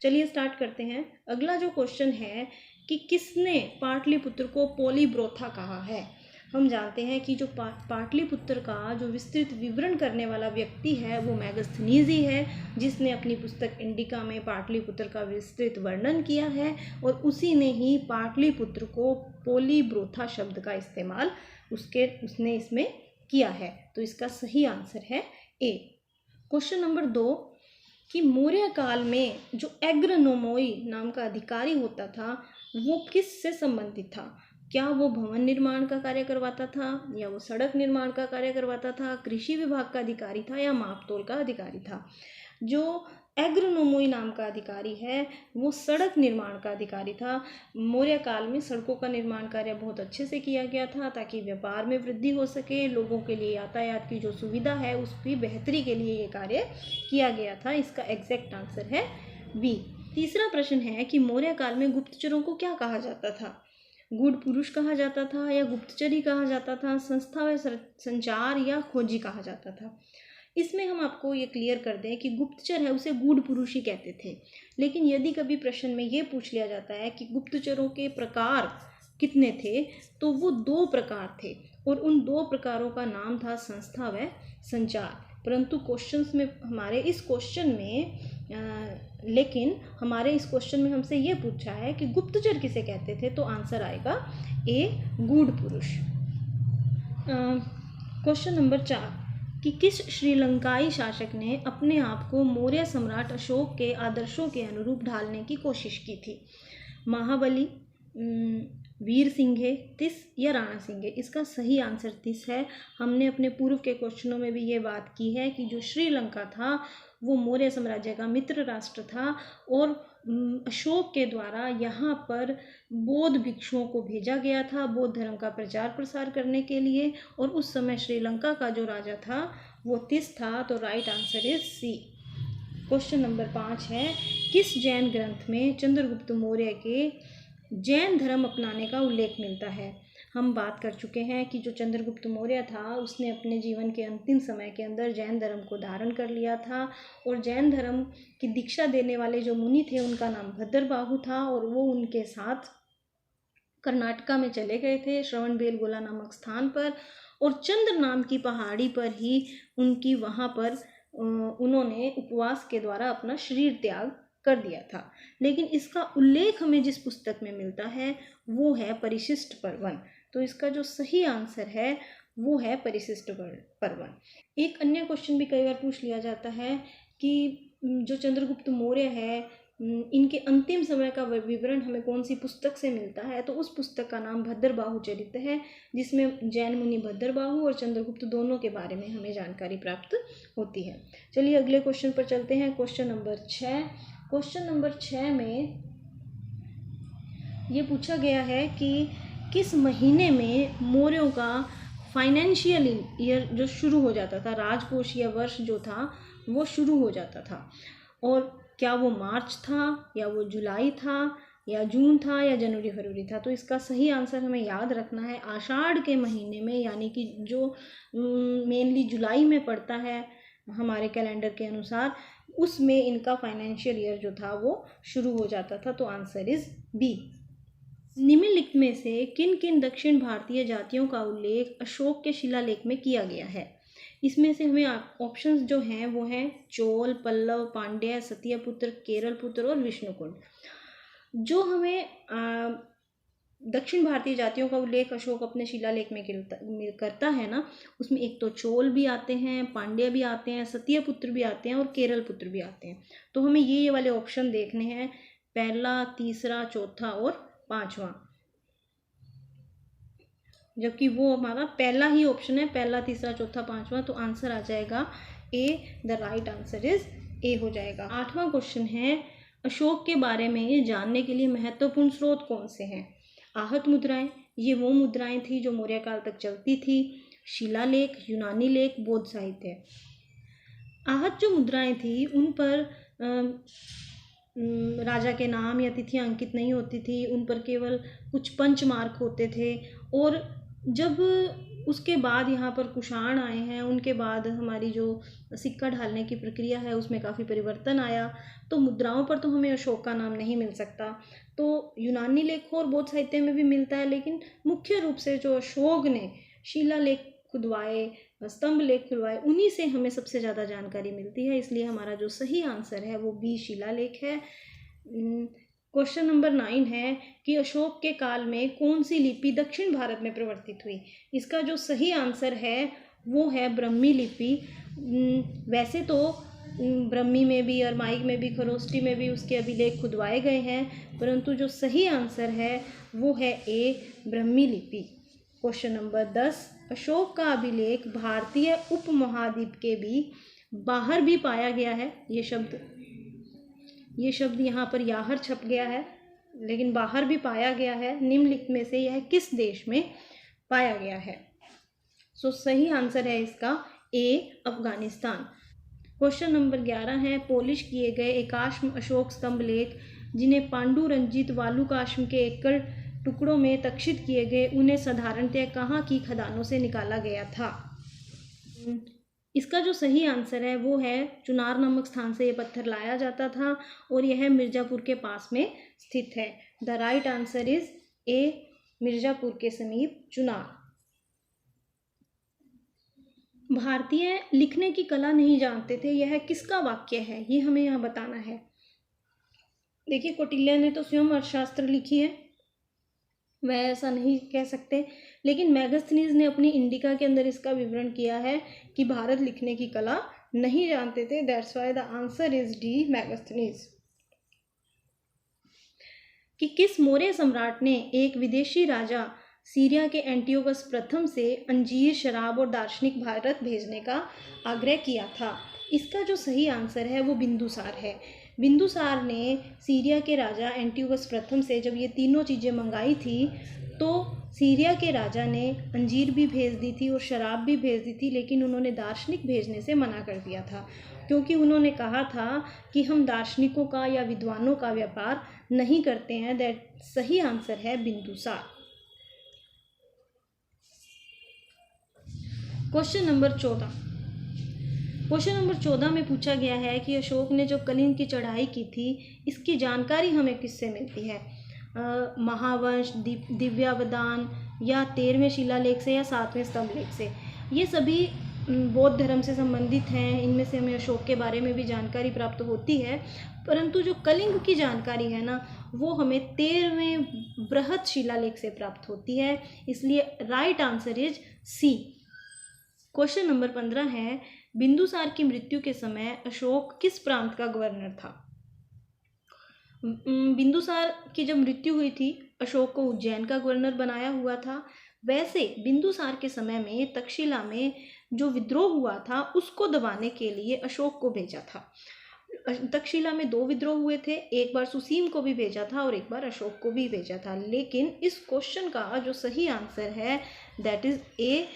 चलिए स्टार्ट करते हैं। अगला जो क्वेश्चन है कि किसने पाटलिपुत्र को पोलीब्रोथा कहा है। हम जानते हैं कि जो पाटलिपुत्र का जो विस्तृत विवरण करने वाला व्यक्ति है वो मेगास्थनीज ही है, जिसने अपनी पुस्तक इंडिका में पाटलिपुत्र का विस्तृत वर्णन किया है और उसी ने ही पाटलिपुत्र को पोलीब्रोथा शब्द का इस्तेमाल उसने इसमें किया है। तो इसका सही आंसर है ए। क्वेश्चन नंबर 2 कि मौर्य काल में जो एग्रोनोमोई नाम का अधिकारी होता था वो किस से संबंधित था। क्या वो भवन निर्माण का कार्य करवाता था, या वो सड़क निर्माण का कार्य करवाता था, कृषि विभाग का अधिकारी था, या मापतोल का अधिकारी था। जो एग्रोनोमोई नाम का अधिकारी है वो सड़क निर्माण का अधिकारी था। मौर्य काल में सड़कों का निर्माण कार्य बहुत अच्छे से किया गया था ताकि व्यापार में वृद्धि हो सके, लोगों के लिए यातायात की जो सुविधा है उसकी बेहतरी के लिए ये कार्य किया गया था। इसका एग्जैक्ट आंसर है बी। तीसरा प्रश्न है कि मौर्य काल में गुप्तचरों को क्या कहा जाता था। गूढ़ पुरुष कहा जाता था, या गुप्तचरी कहा जाता था, संस्था व संचार, या खोजी कहा जाता था। इसमें हम आपको ये क्लियर कर दें कि गुप्तचर है उसे गूढ़ पुरुष ही कहते थे, लेकिन यदि कभी प्रश्न में ये पूछ लिया जाता है कि गुप्तचरों के प्रकार कितने थे तो वो 2 प्रकार थे और उन 2 प्रकारों का नाम था संस्था व संचार। परंतु हमारे इस क्वेश्चन में हमसे ये पूछा है कि गुप्तचर किसे कहते थे, तो आंसर आएगा ए गूढ़ पुरुष। क्वेश्चन नंबर 4 कि किस श्रीलंकाई शासक ने अपने आप को मौर्य सम्राट अशोक के आदर्शों के अनुरूप ढालने की कोशिश की थी। महाबली, वीर सिंघे, तिस या राणा सिंघे। इसका सही आंसर तिस है। हमने अपने पूर्व के क्वेश्चनों में भी ये बात की है कि जो श्रीलंका था वो मौर्य साम्राज्य का मित्र राष्ट्र था और अशोक के द्वारा यहाँ पर बौद्ध भिक्षुओं को भेजा गया था बौद्ध धर्म का प्रचार प्रसार करने के लिए, और उस समय श्रीलंका का जो राजा था वो तिस था। तो right answer is C. Question number 5 है किस जैन ग्रंथ में चंद्रगुप्त मौर्य के जैन धर्म अपनाने का उल्लेख मिलता है। हम बात कर चुके हैं कि जो चंद्रगुप्त मौर्य था उसने अपने जीवन के अंतिम समय के अंदर जैन धर्म को धारण कर लिया था, और जैन धर्म की दीक्षा देने वाले जो मुनि थे उनका नाम भद्रबाहु था, और वो उनके साथ कर्नाटका में चले गए थे श्रवणबेलगोला नामक स्थान पर, और चंद्र नाम की पहाड़ी पर ही उन्होंने उपवास के द्वारा अपना शरीर त्याग कर दिया था। लेकिन इसका उल्लेख हमें जिस पुस्तक में मिलता है वो है परिशिष्ट पर्वन। तो इसका जो सही आंसर है वो है परिशिष्ट पर्वन। एक अन्य क्वेश्चन भी कई बार पूछ लिया जाता है कि जो चंद्रगुप्त मौर्य है इनके अंतिम समय का विवरण हमें कौन सी पुस्तक से मिलता है, तो उस पुस्तक का नाम भद्रबाहु चरित है, जिसमें जैन मुनि भद्रबाहु और चंद्रगुप्त दोनों के बारे में हमें जानकारी प्राप्त होती है। चलिए अगले क्वेश्चन पर चलते हैं। Question number 6। क्वेश्चन नंबर 6 में ये पूछा गया है कि किस महीने में मौर्यों का फाइनेंशियल ईयर जो शुरू हो जाता था, राजकोषीय वर्ष जो था वो शुरू हो जाता था, और क्या वो मार्च था, या वो जुलाई था, या जून था, या जनवरी फरवरी था। तो इसका सही आंसर हमें याद रखना है आषाढ़ के महीने में, यानी कि जो मेनली जुलाई में पड़ता है हमारे कैलेंडर के अनुसार, उसमें इनका फाइनेंशियल ईयर जो था वो शुरू हो जाता था। तो आंसर इज बी। निम्नलिखित में से किन किन दक्षिण भारतीय जातियों का उल्लेख अशोक के शिलालेख में किया गया है। इसमें से हमें ऑप्शंस जो हैं वो हैं चोल, पल्लव, पांड्य, सत्यपुत्र, केरलपुत्र और विष्णुकुंड। जो हमें दक्षिण भारतीय जातियों का उल्लेख अशोक अपने शिलालेख में करता है ना, उसमें एक तो चोल भी आते हैं, पांड्य भी आते हैं, सत्यपुत्र भी आते हैं और केरलपुत्र भी आते हैं। तो हमें ये वाले ऑप्शन देखने हैं, पहला, तीसरा, चौथा और 5वां, जबकि वो हमारा पहला ही ऑप्शन है, पहला, तीसरा, चौथा, 5वां। तो आंसर आ जाएगा A. The right answer is A हो जाएगा। 8वां क्वेश्चन है अशोक के बारे में जानने के लिए महत्वपूर्ण स्रोत कौन से हैं। आहत मुद्राएं, ये वो मुद्राएं थी जो मौर्य काल तक चलती थी। शिलालेख, यूनानी लेख, बौद्ध साहित्य। आहत जो मुद्राएं थी उन पर राजा के नाम या तिथियां अंकित नहीं होती थी, उन पर केवल कुछ पंच मार्क होते थे, और जब उसके बाद यहाँ पर कुषाण आए हैं, उनके बाद हमारी जो सिक्का ढालने की प्रक्रिया है उसमें काफ़ी परिवर्तन आया, तो मुद्राओं पर तो हमें अशोक का नाम नहीं मिल सकता। तो यूनानी लेखों और बौद्ध साहित्य में भी मिलता है, लेकिन मुख्य रूप से जो अशोक ने शिलालेख खुदवाए, स्तंभ लेख खुदवाए, उन्हीं से हमें सबसे ज़्यादा जानकारी मिलती है। इसलिए हमारा जो सही आंसर है वो बी शिलालेख है। क्वेश्चन नंबर 9 है कि अशोक के काल में कौन सी लिपि दक्षिण भारत में प्रवर्तित हुई। इसका जो सही आंसर है वो है ब्रह्मी लिपि। वैसे तो ब्रह्मी में भी, अरमाइक में भी, खरोष्टी में भी उसके अभिलेख खुदवाए गए हैं, परंतु जो सही आंसर है वो है ए, ब्रह्मी लिपि। क्वेश्चन नंबर 10, अशोक का अभिलेख भारतीय उपमहाद्वीप के भी बाहर भी पाया गया है। ये शब्द यहाँ पर याहर छप गया है, लेकिन बाहर भी पाया गया है। निम्नलिखित में से यह किस देश में पाया गया है? सही आंसर है इसका ए, अफगानिस्तान। क्वेश्चन नंबर 11 है, पॉलिश किए गए एकाश्म अशोक स्तंभ लेख जिन्हें पांडु रंजित वालुकाश्म के एकल टुकड़ों में तक्षित किए गए, उन्हें साधारणतः कहाँ की खदानों से निकाला गया था? इसका जो सही आंसर है वो है चुनार नामक स्थान से ये पत्थर लाया जाता था और यह मिर्ज़ापुर के पास में स्थित है। द राइट आंसर इज ए, मिर्ज़ापुर के समीप चुनार। भारतीय लिखने की कला नहीं जानते थे, यह किसका वाक्य है? ये हमें यहाँ बताना है। देखिए, कौटिल्य ने तो स्वयं अर्थशास्त्र लिखी है, वह ऐसा नहीं कह सकते, लेकिन मैगस्थनीज ने अपनी इंडिका के अंदर इसका विवरण किया है कि भारत लिखने की कला नहीं जानते थे। That's why the answer is D, Megasthenes. कि किस मौर्य सम्राट ने एक विदेशी राजा सीरिया के एंटियोकस प्रथम से अंजीर, शराब और दार्शनिक भारत भेजने का आग्रह किया था? इसका जो सही आंसर है वो बिंदुसार है। बिंदुसार ने सीरिया के राजा एंटियोकस प्रथम से जब ये तीनों चीज़ें मंगाई थी, तो सीरिया के राजा ने अंजीर भी भेज दी थी और शराब भी भेज दी थी, लेकिन उन्होंने दार्शनिक भेजने से मना कर दिया था, क्योंकि उन्होंने कहा था कि हम दार्शनिकों का या विद्वानों का व्यापार नहीं करते हैं। दैट सही आंसर है Bindusara. Question number 14। Question number 14 में पूछा गया है कि अशोक ने जो कलिंग की चढ़ाई की थी, इसकी जानकारी हमें किससे मिलती है? महावंश, दिव्यावदान, या 13वें शिलालेख से, या 7वें स्तंभ लेख से। ये सभी बौद्ध धर्म से संबंधित हैं। इनमें से हमें अशोक के बारे में भी जानकारी प्राप्त होती है, परंतु जो कलिंग की जानकारी है ना, वो हमें 13वें बृहत शिलालेख से प्राप्त होती है। इसलिए right answer is C. Question number 15 है, बिंदुसार की मृत्यु के समय अशोक किस प्रांत का गवर्नर था? बिंदुसार की जब मृत्यु हुई थी, अशोक को उज्जैन का गवर्नर बनाया हुआ था। वैसे बिंदुसार के समय में तक्षशिला में जो विद्रोह हुआ था, उसको दबाने के लिए अशोक को भेजा था। तक्षशिला में 2 विद्रोह हुए थे, एक बार सुसीम को भी भेजा था और एक बार अशोक को भी भेजा था। लेकिन इस क्वेश्चन का जो सही आंसर है दैट इज ए,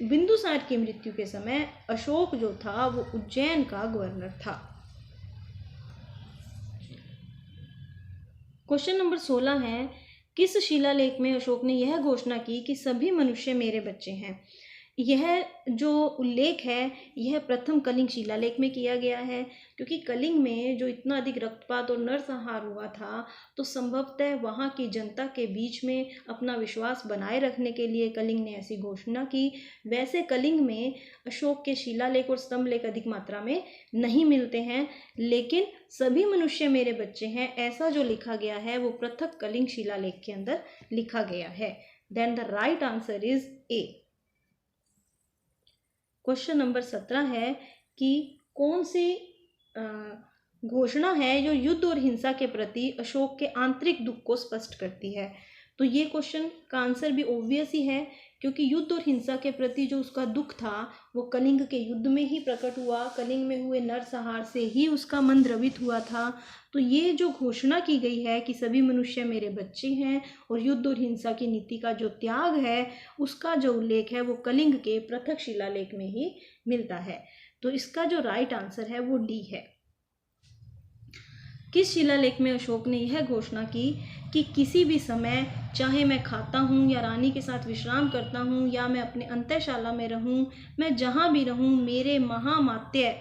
बिंदुसार की मृत्यु के समय अशोक जो था वो उज्जैन का गवर्नर था। क्वेश्चन नंबर 16 है, किस शिलालेख में अशोक ने यह घोषणा की कि सभी मनुष्य मेरे बच्चे हैं? यह जो उल्लेख है यह प्रथम कलिंग शिलालेख में किया गया है, क्योंकि कलिंग में जो इतना अधिक रक्तपात और नरसंहार हुआ था, तो संभवतः वहाँ की जनता के बीच में अपना विश्वास बनाए रखने के लिए कलिंग ने ऐसी घोषणा की। वैसे कलिंग में अशोक के शिलालेख और स्तंभ लेख अधिक मात्रा में नहीं मिलते हैं, लेकिन सभी मनुष्य मेरे बच्चे हैं ऐसा जो लिखा गया है वो पृथक कलिंग शिलालेख के अंदर लिखा गया है। Then the right answer is A. Question number 17 है कि कौन सी घोषणा है जो युद्ध और हिंसा के प्रति अशोक के आंतरिक दुख को स्पष्ट करती है? तो ये क्वेश्चन का आंसर भी ऑब्वियस ही है, क्योंकि युद्ध और हिंसा के प्रति जो उसका दुख था वो कलिंग के युद्ध में ही प्रकट हुआ। कलिंग में हुए नरसंहार से ही उसका मन द्रवित हुआ था। तो ये जो घोषणा की गई है कि सभी मनुष्य मेरे बच्चे हैं और युद्ध और हिंसा की नीति का जो त्याग है, उसका जो उल्लेख है वो कलिंग के पृथक शिलालेख में ही मिलता है। तो इसका जो राइट आंसर है वो डी है। किस शिलालेख में अशोक ने यह घोषणा की कि किसी भी समय, चाहे मैं खाता हूँ या रानी के साथ विश्राम करता हूँ या मैं अपने अंतःशाला में रहूँ, मैं जहाँ भी रहूँ, मेरे महामात्य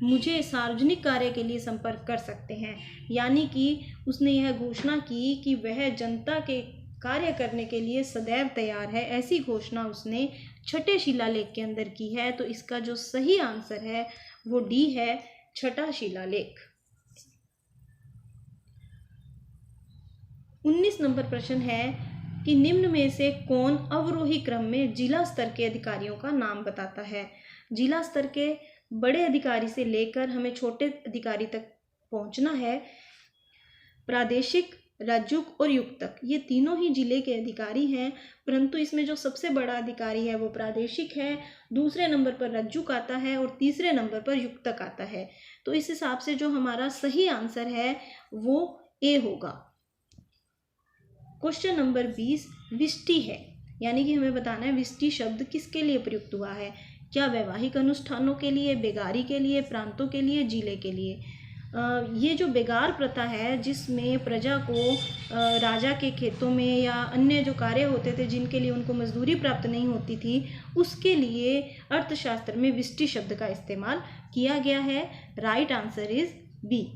मुझे सार्वजनिक कार्य के लिए संपर्क कर सकते हैं। यानी कि उसने यह घोषणा की कि वह जनता के कार्य करने के लिए सदैव तैयार है। ऐसी घोषणा उसने छठे शिलालेख के अंदर की है। तो इसका जो सही आंसर है वो डी है, छठा शिलालेख। 19 नंबर प्रश्न है कि निम्न में से कौन अवरोही क्रम में जिला स्तर के अधिकारियों का नाम बताता है। जिला स्तर के बड़े अधिकारी से लेकर हमें छोटे अधिकारी तक पहुंचना है। प्रादेशिक, राज्युक और युक्तक, ये तीनों ही जिले के अधिकारी हैं, परंतु इसमें जो सबसे बड़ा अधिकारी है वो प्रादेशिक है, दूसरे नंबर पर राज्युक आता है और तीसरे नंबर पर युक्तक आता है। तो इस हिसाब से जो हमारा सही आंसर है वो ए होगा। क्वेश्चन नंबर 20 विष्टि है, यानी कि हमें बताना है विष्टि शब्द किसके लिए प्रयुक्त हुआ है। क्या वैवाहिक अनुष्ठानों के लिए, बेगारी के लिए, प्रांतों के लिए, जिले के लिए। ये जो बेगार प्रथा है जिसमें प्रजा को राजा के खेतों में या अन्य जो कार्य होते थे जिनके लिए उनको मजदूरी प्राप्त नहीं होती थी, उसके लिए अर्थशास्त्र में विष्टि शब्द का इस्तेमाल किया गया है। Right answer is B.